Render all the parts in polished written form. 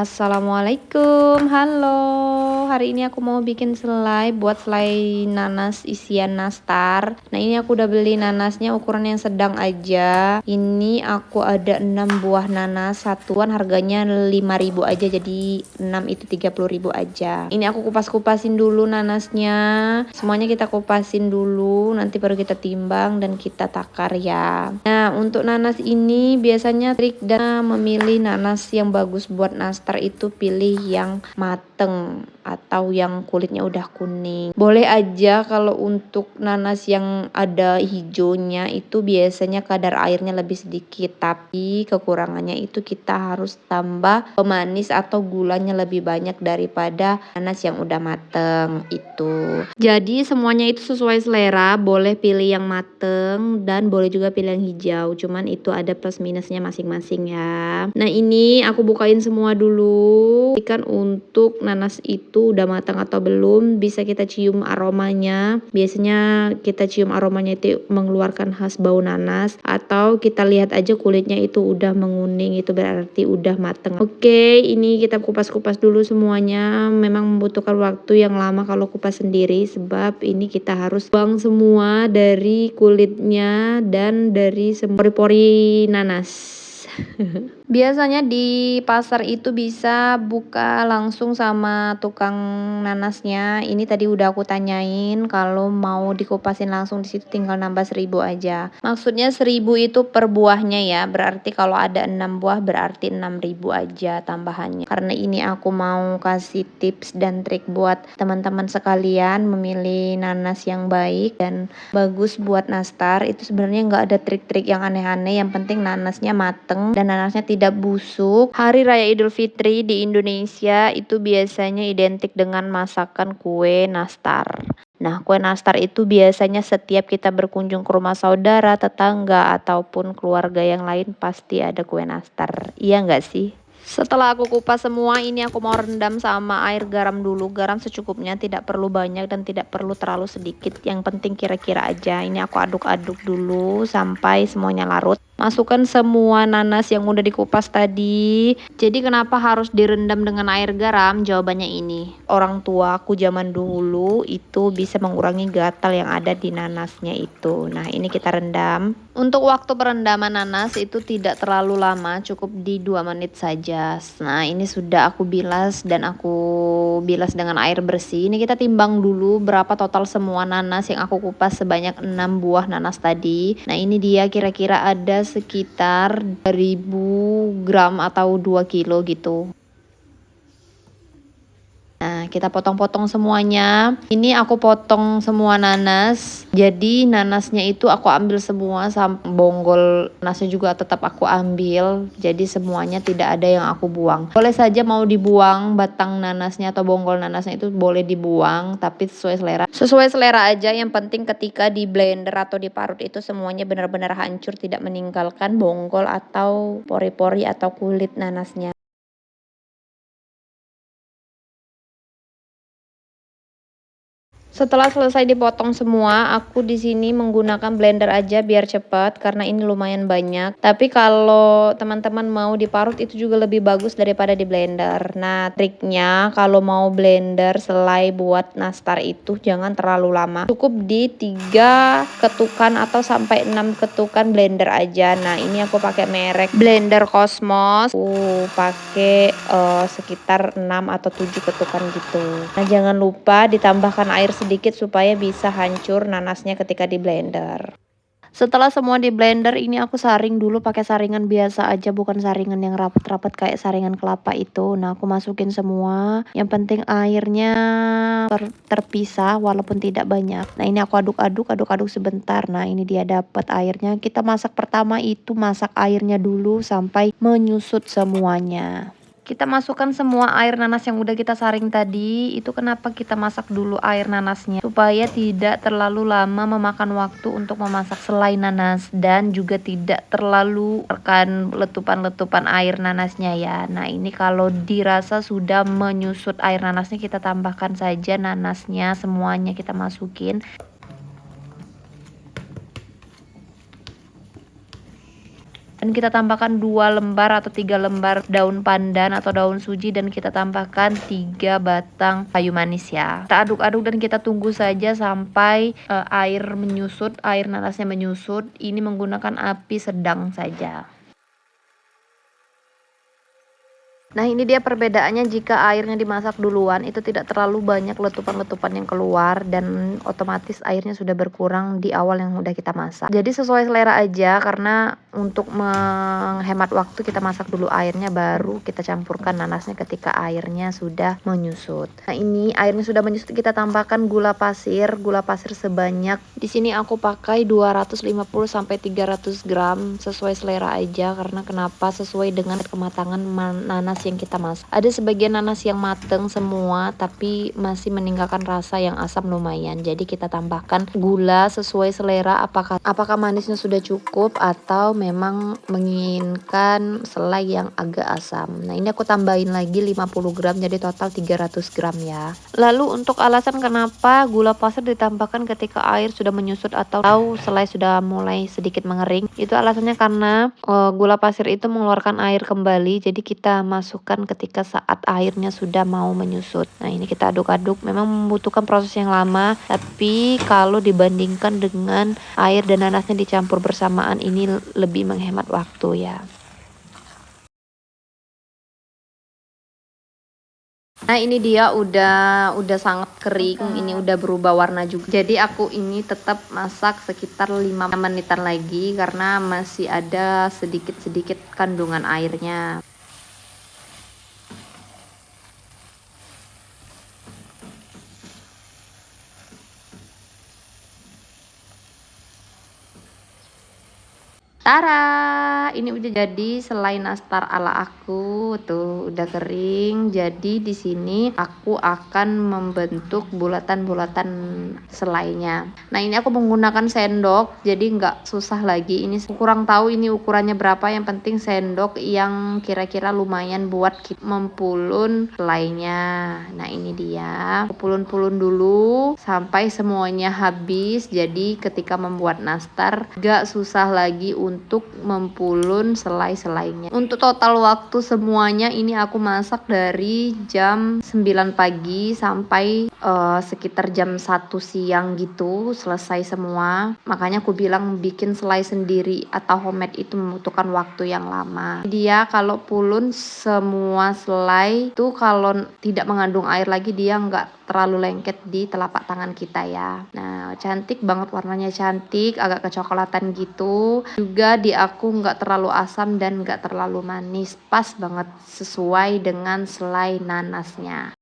Assalamualaikum, halo. Hari ini aku mau bikin selai, buat selai nanas isian nastar. Nah, ini aku udah beli nanasnya ukuran yang sedang aja. Ini aku ada 6 buah nanas, satuan harganya 5.000 aja, jadi 6 itu 30.000 aja. Ini aku kupas-kupasin dulu nanasnya. Semuanya kita kupasin dulu, nanti baru kita timbang dan kita takar ya. Nah, untuk nanas ini biasanya trik dan memilih nanas yang bagus buat nastar itu pilih yang mateng atau yang kulitnya udah kuning. Boleh aja kalau untuk nanas yang ada hijaunya itu biasanya kadar airnya lebih sedikit, tapi kekurangannya itu kita harus tambah pemanis atau gulanya lebih banyak daripada nanas yang udah mateng itu. Jadi semuanya itu sesuai selera, boleh pilih yang mateng dan boleh juga pilih yang hijau, cuman itu ada plus minusnya masing-masing ya. Nah, ini aku bukain semua dulu. Ikan untuk nanas itu udah matang atau belum, bisa kita cium aromanya. Biasanya kita cium aromanya itu mengeluarkan khas bau nanas, atau kita lihat aja kulitnya itu udah menguning, itu berarti udah mateng. Oke, ini kita kupas-kupas dulu semuanya. Memang membutuhkan waktu yang lama kalau kupas sendiri, sebab ini kita harus buang semua dari kulitnya dan dari pori-pori nanas. Biasanya di pasar itu bisa buka langsung sama tukang nanasnya. Ini tadi udah aku tanyain, kalau mau dikupasin langsung di situ tinggal nambah 1.000 aja. Maksudnya 1.000 itu per buahnya ya. Berarti kalau ada 6 buah berarti 6.000 aja tambahannya. Karena ini aku mau kasih tips dan trik buat teman-teman sekalian memilih nanas yang baik dan bagus buat nastar. Itu sebenarnya nggak ada trik-trik yang aneh-aneh, yang penting nanasnya mateng dan nanasnya tidak busuk. Hari Raya Idul Fitri di Indonesia itu biasanya identik dengan masakan kue nastar. Nah, kue nastar itu biasanya setiap kita berkunjung ke rumah saudara, tetangga, ataupun keluarga yang lain pasti ada kue nastar. Iya nggak sih? Setelah aku kupas semua, ini aku mau rendam sama air garam dulu. Garam secukupnya, tidak perlu banyak dan tidak perlu terlalu sedikit. Yang penting kira-kira aja. Ini aku aduk-aduk dulu sampai semuanya larut. Masukkan semua nanas yang udah dikupas tadi. Jadi kenapa harus direndam dengan air garam? Jawabannya ini. Orang tua aku zaman dulu itu bisa mengurangi gatal yang ada di nanasnya itu. Nah, ini kita rendam. Untuk waktu perendaman nanas itu tidak terlalu lama, cukup di 2 menit saja. Nah, ini sudah aku bilas dan aku bilas dengan air bersih. Ini kita timbang dulu berapa total semua nanas yang aku kupas sebanyak 6 buah nanas tadi. Nah, ini dia kira-kira ada sekitar 2.000 gram atau 2 kilo gitu. Nah, kita potong-potong semuanya. Ini aku potong semua nanas. Jadi nanasnya itu aku ambil semua, sampai bonggol nanasnya juga tetap aku ambil. Jadi semuanya tidak ada yang aku buang. Boleh saja mau dibuang batang nanasnya atau bonggol nanasnya itu boleh dibuang, tapi sesuai selera. Sesuai selera aja, yang penting ketika di blender atau diparut itu semuanya benar-benar hancur, tidak meninggalkan bonggol atau pori-pori atau kulit nanasnya. Setelah selesai dipotong semua, aku di sini menggunakan blender aja biar cepat karena ini lumayan banyak. Tapi kalau teman-teman mau diparut itu juga lebih bagus daripada di blender. Nah, triknya kalau mau blender selai buat nastar itu jangan terlalu lama. Cukup di 3 ketukan atau sampai 6 ketukan blender aja. Nah, ini aku pakai merek blender Cosmos. Aku pakai sekitar 6 atau 7 ketukan gitu. Nah, jangan lupa ditambahkan air sedikit supaya bisa hancur nanasnya ketika di blender. Setelah semua di blender, ini aku saring dulu pakai saringan biasa aja, bukan saringan yang rapat-rapat kayak saringan kelapa itu. Nah, aku masukin semua. Yang penting airnya terpisah walaupun tidak banyak. Nah, ini aku aduk-aduk sebentar. Nah, ini dia dapat airnya. Kita masak pertama itu masak airnya dulu sampai menyusut semuanya. Kita masukkan semua air nanas yang udah kita saring tadi. Itu kenapa kita masak dulu air nanasnya, supaya tidak terlalu lama memakan waktu untuk memasak selai nanas dan juga tidak terlalu rekan letupan-letupan air nanasnya ya. Nah, ini kalau dirasa sudah menyusut air nanasnya, kita tambahkan saja nanasnya, semuanya kita masukin. Dan kita tambahkan 2 lembar atau 3 lembar daun pandan atau daun suji, dan kita tambahkan 3 batang kayu manis ya. Kita aduk-aduk dan kita tunggu saja sampai air menyusut, air nanasnya menyusut. Ini menggunakan api sedang saja. Nah, ini dia perbedaannya jika airnya dimasak duluan, itu tidak terlalu banyak letupan-letupan yang keluar dan otomatis airnya sudah berkurang di awal yang udah kita masak. Jadi sesuai selera aja, karena untuk menghemat waktu kita masak dulu airnya, baru kita campurkan nanasnya ketika airnya sudah menyusut. Nah, ini airnya sudah menyusut, kita tambahkan gula pasir sebanyak, di sini aku pakai 250 sampai 300 gram, sesuai selera aja, karena kenapa? Sesuai dengan kematangan nanas yang kita masak. Ada sebagian nanas yang mateng semua tapi masih meninggalkan rasa yang asam lumayan. Jadi kita tambahkan gula sesuai selera, apakah manisnya sudah cukup atau memang menginginkan selai yang agak asam. Nah, ini aku tambahin lagi 50 gram, jadi total 300 gram ya. Lalu untuk alasan kenapa gula pasir ditambahkan ketika air sudah menyusut atau selai sudah mulai sedikit mengering, itu alasannya karena gula pasir itu mengeluarkan air kembali, jadi kita masukkan ketika saat airnya sudah mau menyusut. Nah, ini kita aduk-aduk, memang membutuhkan proses yang lama, tapi kalau dibandingkan dengan air dan nanasnya dicampur bersamaan, ini lebih menghemat waktu ya. Nah, ini dia udah sangat kering, ini udah berubah warna juga. Jadi aku ini tetap masak sekitar 5 menitan lagi karena masih ada sedikit-sedikit kandungan airnya. Tara, ini udah jadi selai nastar ala aku. Tuh, udah kering. Jadi di sini aku akan membentuk bulatan-bulatan selainya. Nah, ini aku menggunakan sendok, jadi nggak susah lagi. Ini kurang tahu ini ukurannya berapa, yang penting sendok yang kira-kira lumayan buat kita mempulun selainya. Nah, ini dia. Pulun-pulun dulu sampai semuanya habis. Jadi ketika membuat nastar nggak susah lagi untuk mempulun selai-selainya. Untuk total waktu semuanya ini aku masak dari jam 9 pagi sampai sekitar jam 1 siang gitu selesai semua. Makanya aku bilang bikin selai sendiri atau homemade itu membutuhkan waktu yang lama. Dia kalau pulun semua selai itu kalau tidak mengandung air lagi, dia nggak terlalu lengket di telapak tangan kita ya. Nah, cantik banget, warnanya cantik, agak kecoklatan gitu. Juga di aku nggak terlalu asam dan nggak terlalu manis, pas banget sesuai dengan selai nanasnya.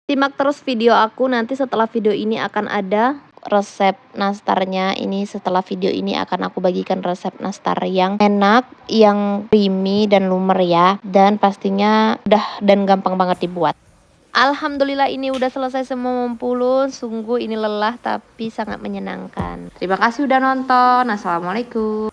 Simak terus video aku, nanti setelah video ini akan ada resep nastarnya. Ini setelah video ini akan aku bagikan resep nastar yang enak, yang creamy dan lumer ya, dan pastinya mudah dan gampang banget dibuat. Alhamdulillah ini udah selesai semua mempulun. Sungguh ini lelah tapi sangat menyenangkan. Terima kasih udah nonton. Assalamualaikum.